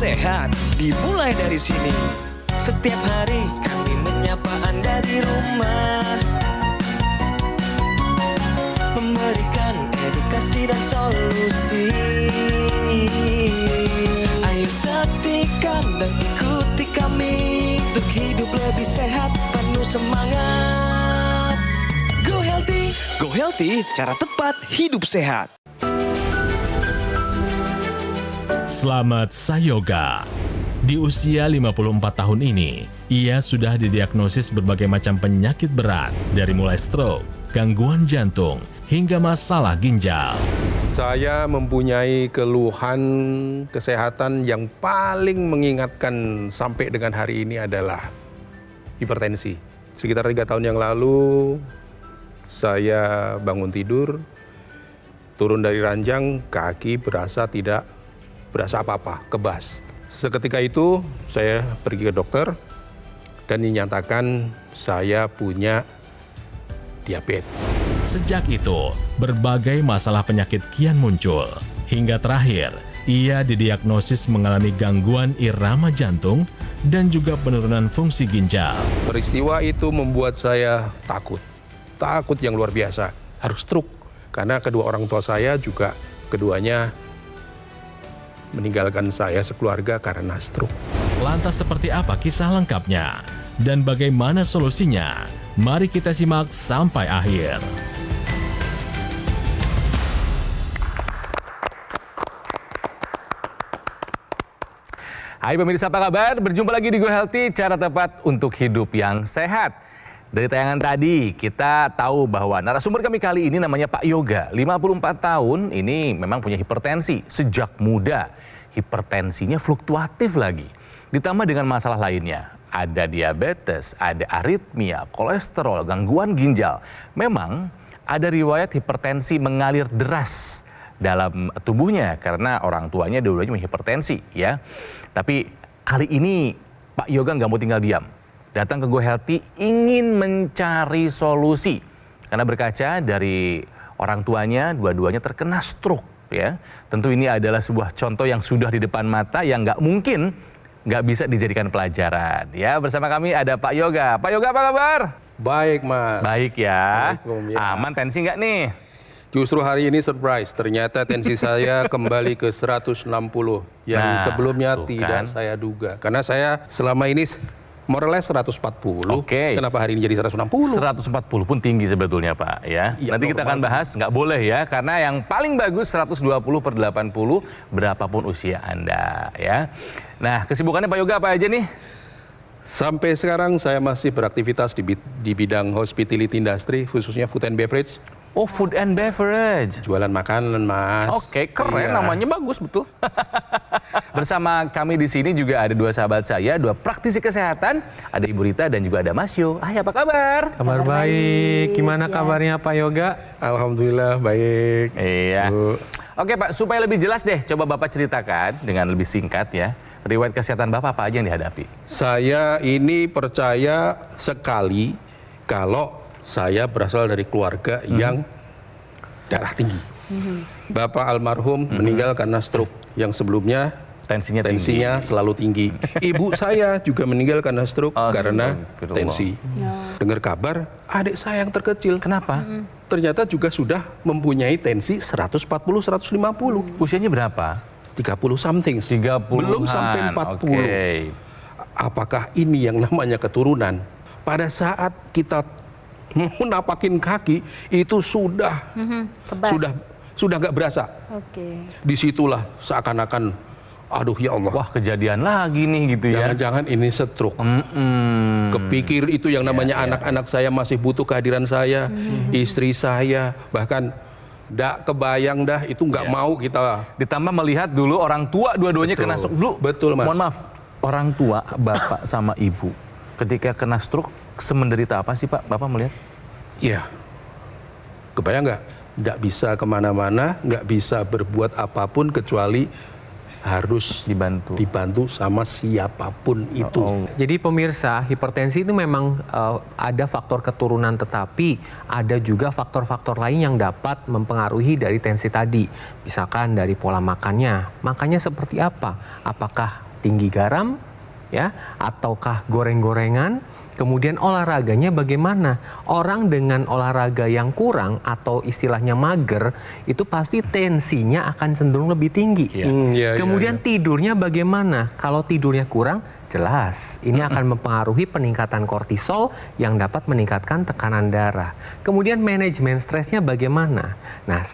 sehat dimulai dari sini. Setiap hari kami menyapa Anda di rumah, memberikan edukasi dan solusi. Ayo saksikan dan ikuti kami untuk hidup lebih sehat, penuh semangat. Go Healthy. Go Healthy, cara tepat hidup sehat. Selamat Sayoga. Di usia 54 tahun ini, ia sudah didiagnosis berbagai macam penyakit berat, dari mulai stroke, gangguan jantung, hingga masalah ginjal. Saya mempunyai keluhan kesehatan yang paling mengingatkan sampai dengan hari ini adalah hipertensi. Sekitar 3 tahun yang lalu, saya bangun tidur, turun dari ranjang, kaki tidak berasa apa-apa, kebas. Seketika itu saya pergi ke dokter dan dinyatakan saya punya diabetes. Sejak itu, berbagai masalah penyakit kian muncul. Hingga terakhir, ia didiagnosis mengalami gangguan irama jantung dan juga penurunan fungsi ginjal. Peristiwa itu membuat saya takut yang luar biasa, harus stroke. Karena kedua orang tua saya juga keduanya meninggalkan saya sekeluarga karena stroke. Lantas seperti apa kisah lengkapnya? Dan bagaimana solusinya? Mari kita simak sampai akhir. Hai pemirsa, apa kabar? Berjumpa lagi di Go Healthy, cara tepat untuk hidup yang sehat. Dari tayangan tadi, kita tahu bahwa narasumber kami kali ini namanya Pak Yoga. 54 tahun, ini memang punya hipertensi sejak muda. Hipertensinya fluktuatif lagi. Ditambah dengan masalah lainnya. Ada diabetes, ada aritmia, kolesterol, gangguan ginjal. Memang ada riwayat hipertensi mengalir deras dalam tubuhnya karena orang tuanya dua-duanya punya hipertensi, ya. Tapi kali ini Pak Yoga nggak mau tinggal diam. Datang ke Go Healthy ingin mencari solusi. Karena berkaca dari orang tuanya, dua-duanya terkena stroke, ya. Tentu ini adalah sebuah contoh yang sudah di depan mata yang nggak mungkin nggak bisa dijadikan pelajaran. Ya, bersama kami ada Pak Yoga. Pak Yoga, apa kabar? Baik, Mas. Baik ya. Baik, ya. Aman, tensi nggak nih? Justru hari ini surprise, ternyata tensi saya kembali ke 160. Yang Nah, sebelumnya tuh tidak kan. saya duga. Karena saya selama ini more or less 140. Oke. Kenapa hari ini jadi 160? 140 pun tinggi sebetulnya Pak, ya. Iya, Nanti kita akan normal. bahas, nggak boleh ya, karena yang paling bagus 120/80 berapapun usia Anda, ya. Nah, kesibukannya Pak Yoga apa aja nih? Sampai sekarang saya masih beraktivitas di bidang hospitality industry, khususnya food and beverage. Oh, food and beverage. Jualan makanan, Mas. Oke, keren, Iya. namanya bagus betul. Bersama kami di sini juga ada dua sahabat saya, dua praktisi kesehatan, ada Ibu Rita dan juga ada Mas Yo. Hai, apa kabar? Kabar baik. Gimana kabarnya Pak Yoga? Alhamdulillah baik. Iya. Bu. Oke Pak, supaya lebih jelas deh, coba Bapak ceritakan dengan lebih singkat ya, riwayat kesehatan Bapak apa aja yang dihadapi? Saya ini percaya sekali kalau saya berasal dari keluarga yang darah tinggi. Bapak almarhum meninggal karena stroke, yang sebelumnya Tensinya selalu tinggi. Ibu saya juga meninggal karena stroke karena Astagfirullah. tensi. Dengar kabar adik saya yang terkecil, Kenapa? ternyata juga sudah mempunyai tensi 140-150. Usianya berapa? 30 something. 30-an. Belum sampai 40. Oke. Apakah ini yang namanya keturunan? Pada saat kita mau napakin kaki itu sudah nggak berasa. Oke. Disitulah seakan-akan, aduh ya Allah, Wah, kejadian lagi nih gitu ya. jangan-jangan ini stroke. Kepikir itu yang namanya anak-anak saya masih butuh kehadiran saya, istri saya, bahkan nggak kebayang dah itu nggak mau kita. Ditambah melihat dulu orang tua dua-duanya Betul. kena stroke. Dulu, Betul, Mas. mohon maaf, orang tua, bapak sama ibu, ketika kena stroke, semenderita apa sih Pak, Bapak melihat? Iya, kebayang nggak? Nggak bisa kemana-mana, nggak bisa berbuat apapun kecuali harus dibantu sama siapapun itu. Jadi pemirsa, hipertensi itu memang ada faktor keturunan, tetapi ada juga faktor-faktor lain yang dapat mempengaruhi dari tensi tadi. Misalkan dari pola makannya seperti apa? Apakah tinggi garam, ya, ataukah goreng-gorengan. Kemudian olahraganya bagaimana? Orang dengan olahraga yang kurang atau istilahnya mager, itu pasti tensinya akan cenderung lebih tinggi. Kemudian tidurnya bagaimana? Kalau tidurnya kurang, jelas ini akan mempengaruhi peningkatan kortisol yang dapat meningkatkan tekanan darah. Kemudian manajemen stresnya bagaimana? Nah,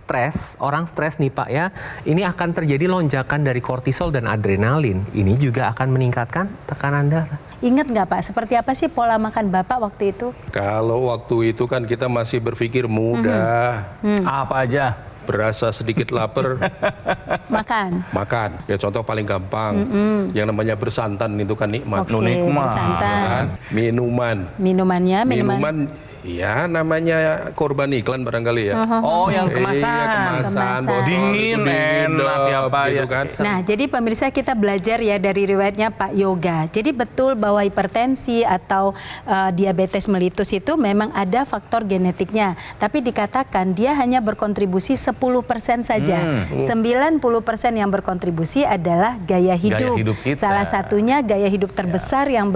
orang stres nih Pak ya, ini akan terjadi lonjakan dari kortisol dan adrenalin. Ini juga akan meningkatkan tekanan darah. Ingat nggak Pak, seperti apa sih pola makan Bapak waktu itu? Kalau waktu itu kan kita masih berpikir mudah. Apa aja? Berasa sedikit lapar, makan. Ya contoh paling gampang, yang namanya bersantan itu kan nikmat. Oke, bersantan. Minuman. Minuman. Ya namanya korban iklan barangkali ya. Oh, yang kemasan. Iya, kemasan. Kemasan. Dingin, enak ya Pak gitu ya. kan. Nah, jadi pemirsa kita belajar ya dari riwayatnya Pak Yoga. Jadi betul bahwa hipertensi atau diabetes mellitus itu memang ada faktor genetiknya. Tapi dikatakan dia hanya berkontribusi 10% saja. 90% yang berkontribusi adalah gaya hidup. Kita. Salah satunya gaya hidup terbesar yang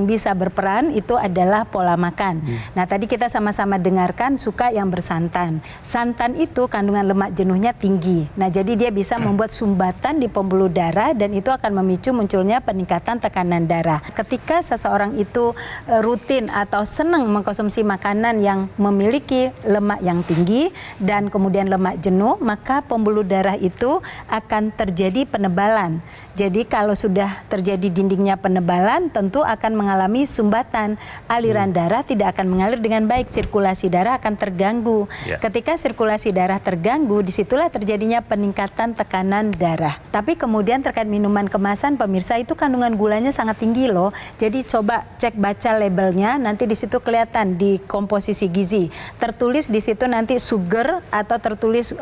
bisa berperan itu adalah pola makan. Nah, tadi kita sama-sama dengarkan suka yang bersantan. Santan itu kandungan lemak jenuhnya tinggi. Nah, jadi dia bisa membuat sumbatan di pembuluh darah dan itu akan memicu munculnya peningkatan tekanan darah. Ketika seseorang itu rutin atau senang mengkonsumsi makanan yang memiliki lemak yang tinggi dan kemudian lemak jenuh, maka pembuluh darah itu akan terjadi penebalan. Jadi kalau sudah terjadi dindingnya penebalan, tentu akan mengalami sumbatan. Aliran darah tidak akan mengalir dengan baik, sirkulasi darah akan terganggu. Ketika sirkulasi darah terganggu, disitulah terjadinya peningkatan tekanan darah. Tapi kemudian terkait minuman kemasan, pemirsa itu kandungan gulanya sangat tinggi loh. Jadi coba cek baca labelnya, nanti di situ kelihatan di komposisi gizi. Tertulis di situ nanti sugar atau tertulis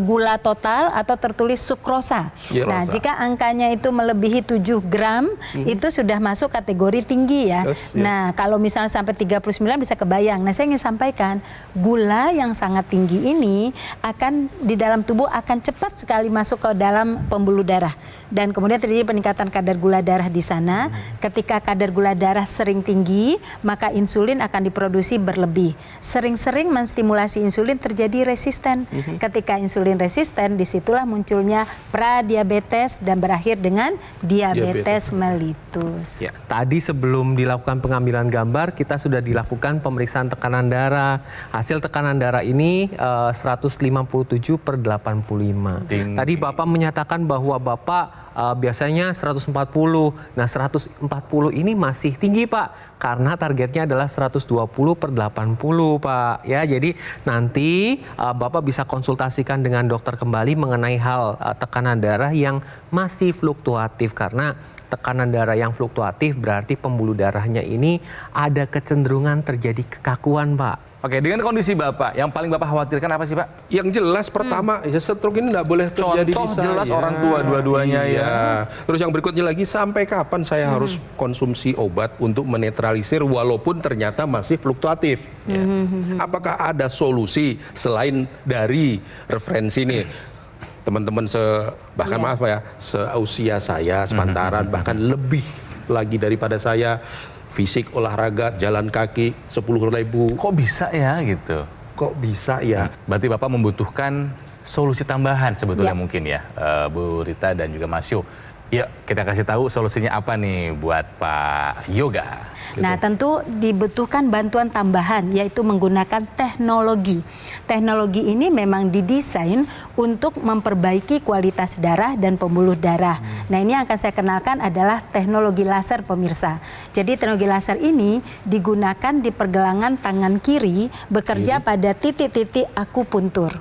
gula total atau tertulis sukrosa. Nah, jika angkanya itu melebihi 7 gram, itu sudah masuk kategori tinggi ya. Nah, kalau misalnya sampai 39 bisa kebayang. Nah, saya ingin sampaikan, gula yang sangat tinggi ini akan di dalam tubuh akan cepat sekali masuk ke dalam pembuluh darah. Dan kemudian terjadi peningkatan kadar gula darah di sana. Ketika kadar gula darah sering tinggi, maka insulin akan diproduksi berlebih. Sering-sering menstimulasi insulin terjadi resisten. Ketika insulin resisten, disitulah munculnya pradiabetes dan berakhir dengan diabetes mellitus. Ya, tadi sebelum dilakukan pengambilan gambar, kita sudah dilakukan pemeriksaan tekanan darah. Hasil tekanan darah ini 157/85. Tadi Bapak menyatakan bahwa Bapak biasanya 140. Nah, 140 ini masih tinggi, Pak. Karena targetnya adalah 120/80, Pak. Ya, jadi nanti Bapak bisa konsultasikan dengan dokter kembali mengenai hal tekanan darah yang masih fluktuatif. Karena tekanan darah yang fluktuatif berarti pembuluh darahnya ini ada kecenderungan terjadi kekakuan, Pak. Oke, dengan kondisi Bapak, yang paling Bapak khawatirkan apa sih, Pak? Yang jelas pertama, ya stroke ini tidak boleh terjadi di saya. Jelas orang tua dua-duanya ya. Terus yang berikutnya lagi, sampai kapan saya harus konsumsi obat untuk menetralisir walaupun ternyata masih fluktuatif? Apakah ada solusi selain dari referensi ini? Teman-teman bahkan maaf ya, seusia saya, sepantaran, bahkan lebih lagi daripada saya, fisik, olahraga, jalan kaki 10.000. Kok bisa ya gitu? Kok bisa ya? Berarti Bapak membutuhkan solusi tambahan sebetulnya mungkin ya, Bu Rita dan juga Mas Yu. Yuk kita kasih tahu solusinya apa nih buat Pak Yoga. Nah, tentu dibutuhkan bantuan tambahan, yaitu menggunakan teknologi. Teknologi ini memang didesain untuk memperbaiki kualitas darah dan pembuluh darah. Nah, ini yang akan saya kenalkan adalah teknologi laser, pemirsa. Jadi teknologi laser ini digunakan di pergelangan tangan kiri, bekerja pada titik-titik akupuntur.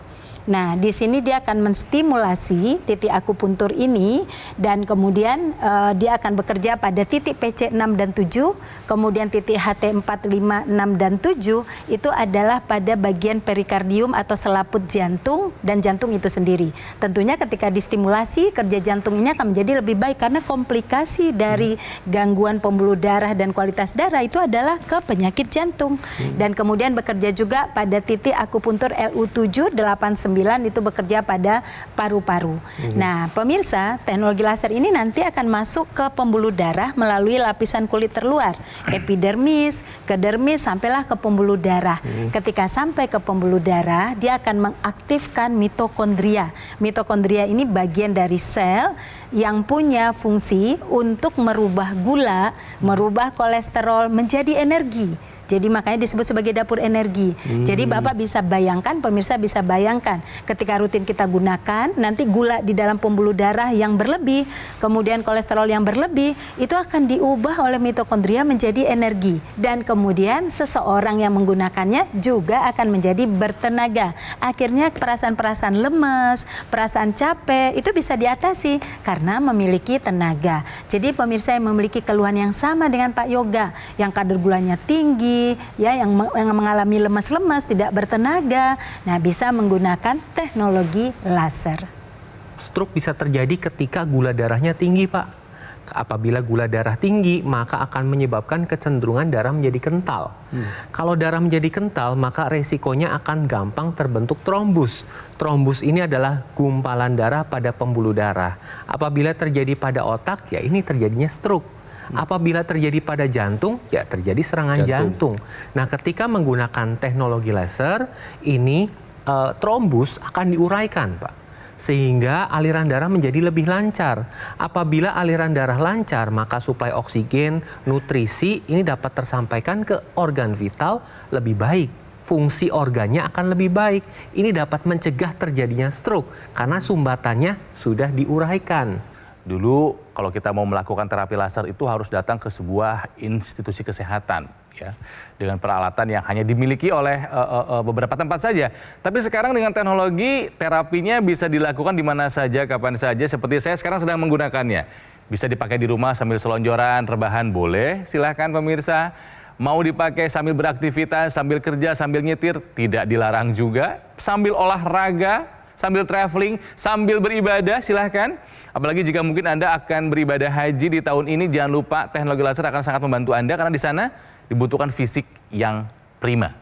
Nah, di sini dia akan menstimulasi titik akupuntur ini dan kemudian dia akan bekerja pada titik PC 6 dan 7, kemudian titik HT 4, 5, 6 dan 7 itu adalah pada bagian perikardium atau selaput jantung dan jantung itu sendiri. Tentunya ketika distimulasi kerja jantung ini akan menjadi lebih baik karena komplikasi dari gangguan pembuluh darah dan kualitas darah itu adalah ke penyakit jantung. Dan kemudian bekerja juga pada titik akupuntur LU7, 8, 9 itu bekerja pada paru-paru. Nah, pemirsa, teknologi laser ini nanti akan masuk ke pembuluh darah melalui lapisan kulit terluar, epidermis, ke dermis, sampailah ke pembuluh darah. Ketika sampai ke pembuluh darah, dia akan mengaktifkan mitokondria. Mitokondria ini bagian dari sel yang punya fungsi untuk merubah gula, merubah kolesterol menjadi energi. Jadi makanya disebut sebagai dapur energi. Jadi Bapak bisa bayangkan, pemirsa bisa bayangkan, ketika rutin kita gunakan, nanti gula di dalam pembuluh darah yang berlebih, kemudian kolesterol yang berlebih, itu akan diubah oleh mitokondria menjadi energi. Dan kemudian seseorang yang menggunakannya juga akan menjadi bertenaga. Akhirnya perasaan-perasaan lemes, perasaan capek, itu bisa diatasi karena memiliki tenaga. Jadi pemirsa yang memiliki keluhan yang sama dengan Pak Yoga, yang kadar gulanya tinggi, ya, yang mengalami lemas-lemas, tidak bertenaga, nah bisa menggunakan teknologi laser. Stroke bisa terjadi ketika gula darahnya tinggi, Pak. Apabila gula darah tinggi, maka akan menyebabkan kecenderungan darah menjadi kental. Kalau darah menjadi kental, maka resikonya akan gampang terbentuk trombus. Trombus ini adalah gumpalan darah pada pembuluh darah. Apabila terjadi pada otak, ya ini terjadinya stroke. Apabila terjadi pada jantung, ya terjadi serangan jantung. Nah, ketika menggunakan teknologi laser, ini trombus akan diuraikan, Pak. Sehingga aliran darah menjadi lebih lancar. Apabila aliran darah lancar, maka suplai oksigen, nutrisi ini dapat tersampaikan ke organ vital lebih baik. Fungsi organnya akan lebih baik. Ini dapat mencegah terjadinya stroke karena sumbatannya sudah diuraikan. Dulu kalau kita mau melakukan terapi laser itu harus datang ke sebuah institusi kesehatan, ya, dengan peralatan yang hanya dimiliki oleh beberapa tempat saja. Tapi sekarang dengan teknologi, terapinya bisa dilakukan di mana saja, kapan saja. Seperti saya sekarang sedang menggunakannya. Bisa dipakai di rumah sambil selonjoran, rebahan, boleh. Silahkan pemirsa. Mau dipakai sambil beraktivitas, sambil kerja, sambil nyetir, tidak dilarang juga. Sambil olahraga, sambil traveling, sambil beribadah, silahkan. Apalagi jika mungkin Anda akan beribadah haji di tahun ini, jangan lupa teknologi laser akan sangat membantu Anda karena di sana dibutuhkan fisik yang prima.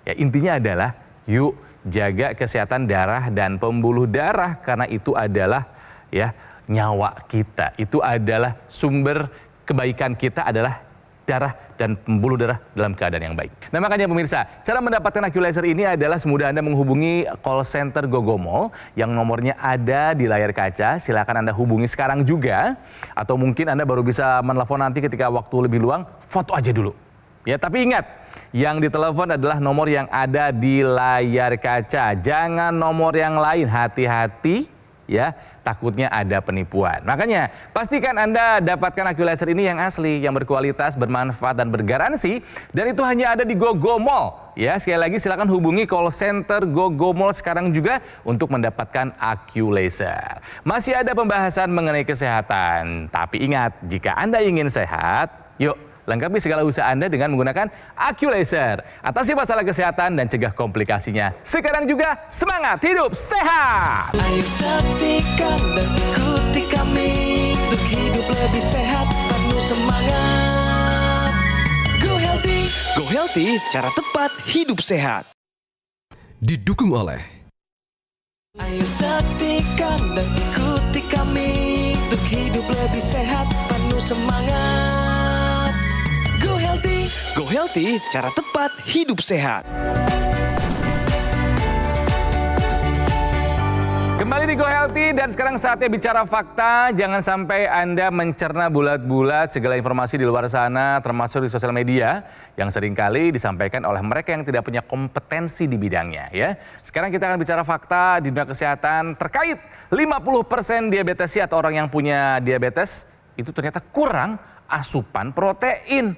Ya, intinya adalah yuk jaga kesehatan darah dan pembuluh darah karena itu adalah ya nyawa kita. Itu adalah sumber kebaikan kita adalah darah dan pembuluh darah dalam keadaan yang baik. Nah makanya pemirsa, cara mendapatkan AccuLaser ini adalah semudah Anda menghubungi call center Gogomall yang nomornya ada di layar kaca. Silakan Anda hubungi sekarang juga. Atau mungkin Anda baru bisa menelpon nanti ketika waktu lebih luang, foto aja dulu. Ya, tapi ingat, yang ditelepon adalah nomor yang ada di layar kaca. Jangan nomor yang lain, hati-hati. Ya, takutnya ada penipuan. Makanya pastikan Anda dapatkan AccuLaser ini yang asli, yang berkualitas, bermanfaat dan bergaransi, dan itu hanya ada di Gogomall. Ya, sekali lagi silakan hubungi call center Gogomall sekarang juga untuk mendapatkan AccuLaser. Masih ada pembahasan mengenai kesehatan, tapi ingat, jika Anda ingin sehat, yuk lengkapi segala usaha Anda dengan menggunakan AccuLaser. Atasi masalah kesehatan dan cegah komplikasinya. Sekarang juga semangat hidup sehat! Ayo saksikan dan ikuti kami untuk hidup lebih sehat, penuh semangat. Go Healthy. Go Healthy, cara tepat hidup sehat. Didukung oleh Ayo saksikan dan ikuti kami untuk hidup lebih sehat, penuh semangat. Go Healthy. Go Healthy, cara tepat hidup sehat. Kembali di Go Healthy dan sekarang saatnya bicara fakta. Jangan sampai Anda mencerna bulat-bulat segala informasi di luar sana, termasuk di sosial media yang seringkali disampaikan oleh mereka yang tidak punya kompetensi di bidangnya. Ya, sekarang kita akan bicara fakta di dunia kesehatan terkait 50% diabetes atau orang yang punya diabetes itu ternyata kurang asupan protein.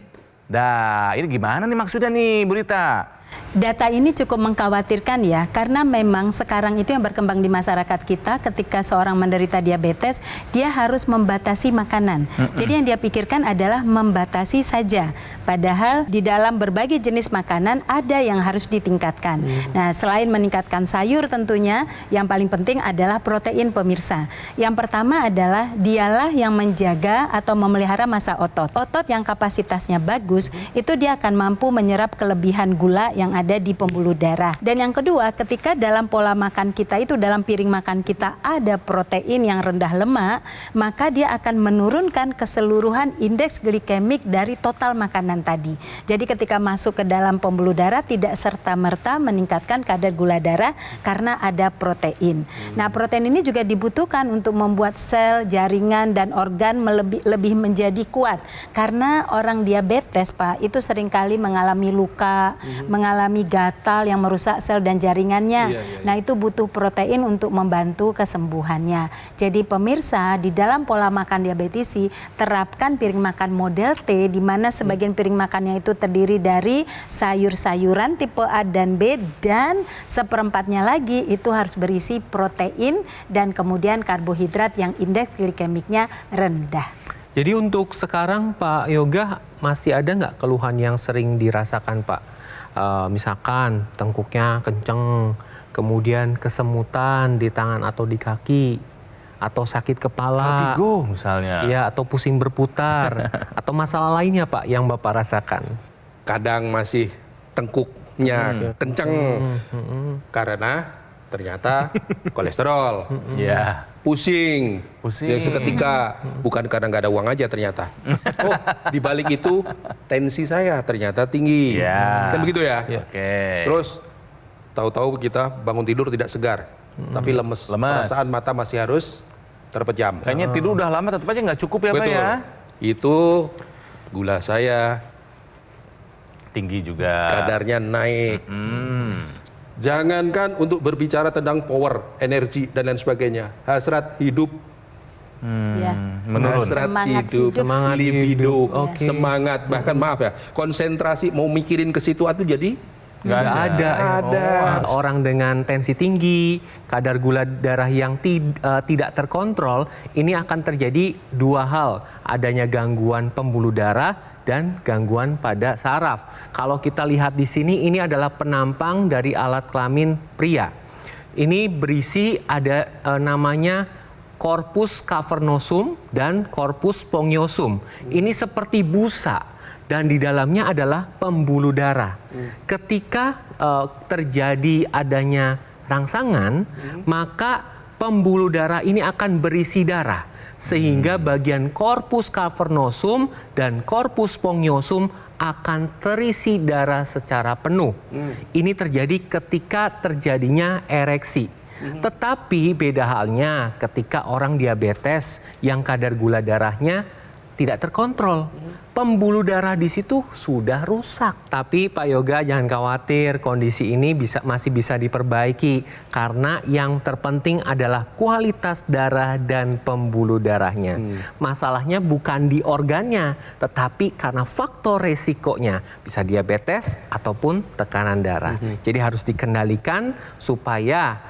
Nah, ini gimana nih maksudnya nih, Bu Rita? Data ini cukup mengkhawatirkan ya, karena memang sekarang itu yang berkembang di masyarakat kita, ketika seorang menderita diabetes, dia harus membatasi makanan. Jadi yang dia pikirkan adalah membatasi saja. Padahal di dalam berbagai jenis makanan ada yang harus ditingkatkan. Nah, selain meningkatkan sayur tentunya, yang paling penting adalah protein, pemirsa. Yang pertama adalah dialah yang menjaga atau memelihara massa otot. Otot yang kapasitasnya bagus, itu dia akan mampu menyerap kelebihan gula yang ada di pembuluh darah. Dan yang kedua, ketika dalam pola makan kita itu, dalam piring makan kita ada protein yang rendah lemak, maka dia akan menurunkan keseluruhan indeks glikemik dari total makanan tadi. Jadi ketika masuk ke dalam pembuluh darah tidak serta-merta meningkatkan kadar gula darah karena ada protein. Nah, protein ini juga dibutuhkan untuk membuat sel, jaringan, dan organ lebih menjadi kuat. Karena orang diabetes, Pak, itu seringkali mengalami luka, mengalami gatal yang merusak sel dan jaringannya. Nah, itu butuh protein untuk membantu kesembuhannya. Jadi pemirsa, di dalam pola makan diabetisi, terapkan piring makan model T, di mana sebagian piring makannya itu terdiri dari sayur-sayuran tipe A dan B, dan seperempatnya lagi itu harus berisi protein dan kemudian karbohidrat yang indeks glikemiknya rendah. Jadi untuk sekarang Pak Yoga masih ada nggak keluhan yang sering dirasakan Pak? Misalkan tengkuknya kenceng, kemudian kesemutan di tangan atau di kaki, atau sakit kepala, vertigo misalnya. Ya, atau pusing berputar, atau masalah lainnya Pak yang Bapak rasakan? Kadang masih tengkuknya kenceng karena ternyata kolesterol. Ya. Pusing. Yang seketika bukan karena nggak ada uang aja ternyata. Oh, di balik itu tensi saya ternyata tinggi. Ya. Kan begitu ya? Oke. Terus tahu-tahu kita bangun tidur tidak segar, tapi lemes. Perasaan mata masih harus terpejam. Kayaknya tidur udah lama tetap aja nggak cukup ya Pak Betul. ya? Itu gula saya Tinggi juga. kadarnya naik. Jangankan untuk berbicara tentang power, energi, dan lain sebagainya. Hasrat hidup, Ya. Menurun. hasrat Semangat hidup, hidup. Semangat libido, hidup. Oke. semangat, bahkan maaf ya, konsentrasi mau mikirin ke situ itu jadi Nggak ada. Orang dengan tensi tinggi, kadar gula darah yang tidak terkontrol, ini akan terjadi dua hal. Adanya gangguan pembuluh darah dan gangguan pada saraf. Kalau kita lihat di sini, ini adalah penampang dari alat kelamin pria. Ini berisi ada namanya corpus cavernosum dan corpus spongiosum. Ini seperti busa. Dan di dalamnya adalah pembuluh darah. Ketika terjadi adanya rangsangan, maka pembuluh darah ini akan berisi darah. Sehingga bagian corpus cavernosum dan corpus spongiosum akan terisi darah secara penuh. Ini terjadi ketika terjadinya ereksi. Tetapi beda halnya ketika orang diabetes yang kadar gula darahnya tidak terkontrol. Pembuluh darah di situ sudah rusak. Tapi Pak Yoga jangan khawatir, kondisi ini masih bisa diperbaiki karena yang terpenting adalah kualitas darah dan pembuluh darahnya. Masalahnya bukan di organnya, tetapi karena faktor resikonya bisa diabetes ataupun tekanan darah. Jadi harus dikendalikan supaya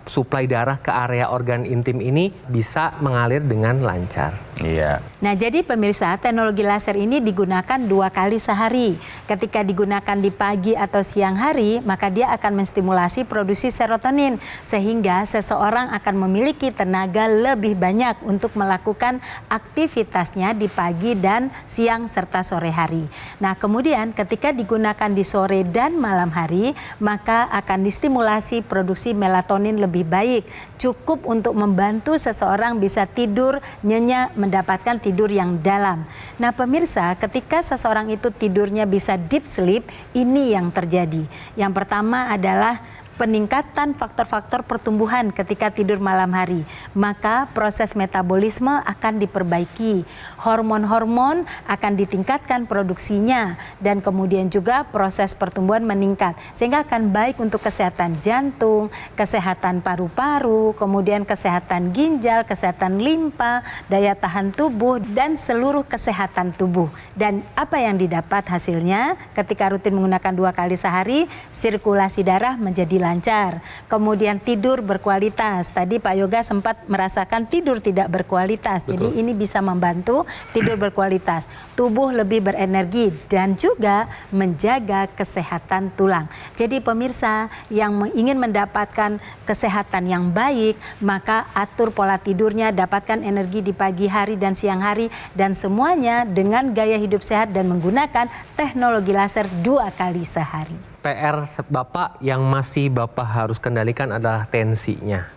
suplai darah ke area organ intim ini bisa mengalir dengan lancar. Iya. Nah, jadi pemirsa, teknologi laser ini digunakan 2 kali sehari. Ketika digunakan di pagi atau siang hari, maka dia akan menstimulasi produksi serotonin, sehingga seseorang akan memiliki tenaga lebih banyak untuk melakukan aktivitasnya di pagi dan siang serta sore hari. Nah, kemudian ketika digunakan di sore dan malam hari, maka akan distimulasi produksi melatonin lebih baik, cukup untuk membantu seseorang bisa tidur nyenyak, mendapatkan tidur yang dalam. Nah pemirsa, ketika seseorang itu tidurnya bisa deep sleep, ini yang terjadi. Yang pertama adalah peningkatan faktor-faktor pertumbuhan ketika tidur malam hari, maka proses metabolisme akan diperbaiki, hormon-hormon akan ditingkatkan produksinya, dan kemudian juga proses pertumbuhan meningkat, sehingga akan baik untuk kesehatan jantung, kesehatan paru-paru, kemudian kesehatan ginjal, kesehatan limpa, daya tahan tubuh, dan seluruh kesehatan tubuh. Dan apa yang didapat hasilnya ketika rutin menggunakan 2 kali sehari, sirkulasi darah menjadi lancar, kemudian tidur berkualitas. Tadi Pak Yoga sempat merasakan tidur tidak berkualitas. Betul. Jadi ini bisa membantu tidur berkualitas, tubuh lebih berenergi, dan juga menjaga kesehatan tulang. Jadi pemirsa yang ingin mendapatkan kesehatan yang baik, maka atur pola tidurnya, dapatkan energi di pagi hari dan siang hari, dan semuanya dengan gaya hidup sehat dan menggunakan teknologi laser 2 kali sehari. PR Bapak yang masih Bapak harus kendalikan adalah tensinya.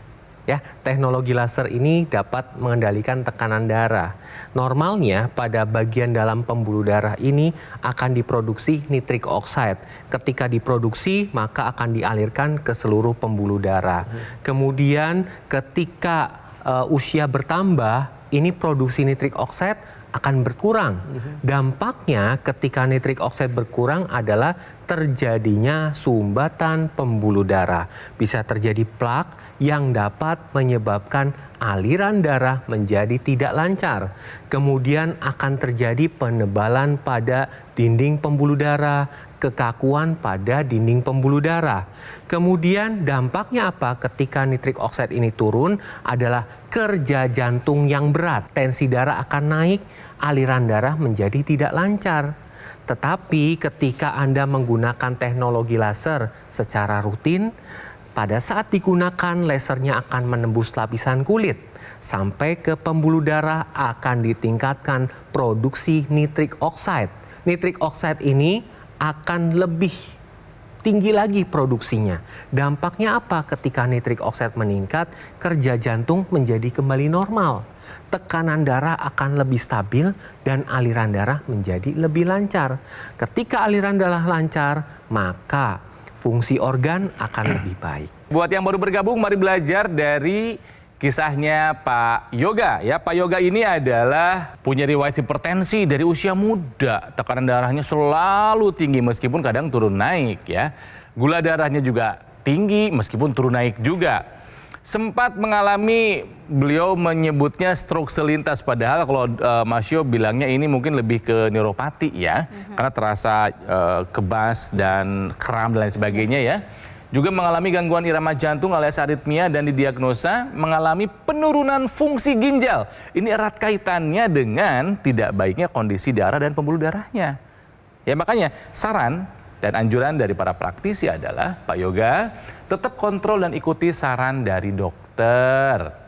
Ya, teknologi laser ini dapat mengendalikan tekanan darah. Normalnya pada bagian dalam pembuluh darah ini akan diproduksi nitric oxide. Ketika diproduksi maka akan dialirkan ke seluruh pembuluh darah. Kemudian ketika usia bertambah, ini produksi nitric oxide akan berkurang. Dampaknya ketika nitric oxide berkurang adalah terjadinya sumbatan pembuluh darah. Bisa terjadi plak yang dapat menyebabkan aliran darah menjadi tidak lancar. Kemudian akan terjadi penebalan pada dinding pembuluh darah, kekakuan pada dinding pembuluh darah. Kemudian dampaknya apa ketika nitric oxide ini turun adalah kerja jantung yang berat. Tensi darah akan naik, aliran darah menjadi tidak lancar. Tetapi ketika Anda menggunakan teknologi laser secara rutin, pada saat digunakan lasernya akan menembus lapisan kulit sampai ke pembuluh darah, akan ditingkatkan produksi nitric oxide. Nitric oxide ini akan lebih tinggi lagi produksinya. Dampaknya apa ketika nitric oxide meningkat? Kerja jantung menjadi kembali normal. Tekanan darah akan lebih stabil dan aliran darah menjadi lebih lancar. Ketika aliran darah lancar, maka fungsi organ akan lebih baik. Buat yang baru bergabung, mari belajar dari kisahnya Pak Yoga. Ya, Pak Yoga ini adalah punya riwayat hipertensi dari usia muda. Tekanan darahnya selalu tinggi meskipun kadang turun naik ya. Gula darahnya juga tinggi meskipun turun naik juga. Sempat mengalami, beliau menyebutnya stroke selintas, padahal kalau Mas Yo bilangnya ini mungkin lebih ke neuropati ya, karena terasa kebas dan kram dan lain sebagainya ya. Juga mengalami gangguan irama jantung alias aritmia dan didiagnosa mengalami penurunan fungsi ginjal. Ini erat kaitannya dengan tidak baiknya kondisi darah dan pembuluh darahnya. Ya makanya saran dan anjuran dari para praktisi adalah Pak Yoga tetap kontrol dan ikuti saran dari dokter.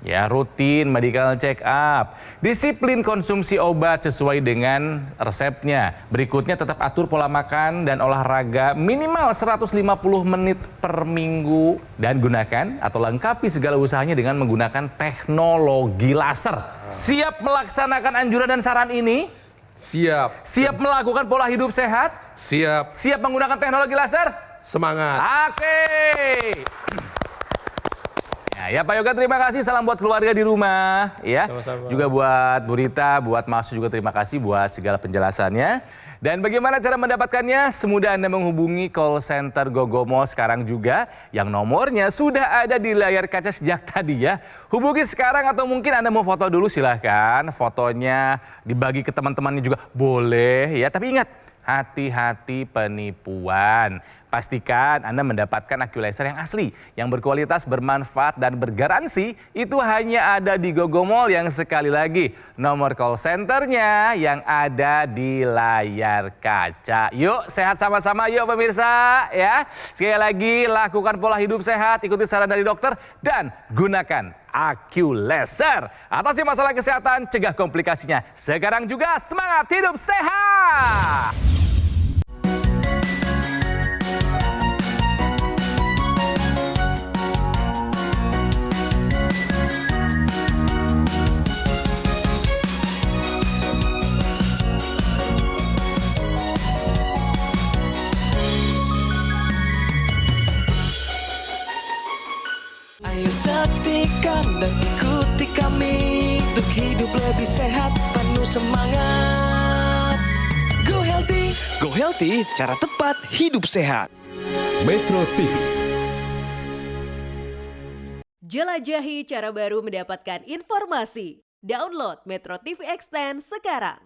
Ya, rutin medical check up, disiplin konsumsi obat sesuai dengan resepnya. Berikutnya tetap atur pola makan dan olahraga minimal 150 menit per minggu. Dan gunakan atau lengkapi segala usahanya dengan menggunakan teknologi laser. Siap melaksanakan anjuran dan saran ini? Siap. Siap melakukan pola hidup sehat? Siap. Siap menggunakan teknologi laser? Semangat. Oke. Ya Pak Yoga, terima kasih. Salam buat keluarga di rumah. Ya. Sama-sama. Juga buat Bu Rita, buat Mas juga terima kasih buat segala penjelasannya. Dan bagaimana cara mendapatkannya? Semudah Anda menghubungi call center Gogomo sekarang juga. Yang nomornya sudah ada di layar kaca sejak tadi ya. Hubungi sekarang atau mungkin Anda mau foto dulu silahkan. Fotonya dibagi ke teman-temannya juga boleh ya. Tapi ingat, hati-hati penipuan. Pastikan Anda mendapatkan AccuLaser yang asli, yang berkualitas, bermanfaat, dan bergaransi. Itu hanya ada di Gogomall yang sekali lagi nomor call centernya yang ada di layar kaca. Yuk sehat sama-sama yuk pemirsa ya. Sekali lagi lakukan pola hidup sehat, ikuti saran dari dokter, dan gunakan AccuLaser. Atasi masalah kesehatan, cegah komplikasinya. Sekarang juga semangat hidup sehat. Ayo saksikan dan ikuti kami untuk hidup lebih sehat, penuh semangat. Go Healthy. Go Healthy, cara tepat hidup sehat. Metro TV. Jelajahi cara baru mendapatkan informasi. Download Metro TV Extend sekarang.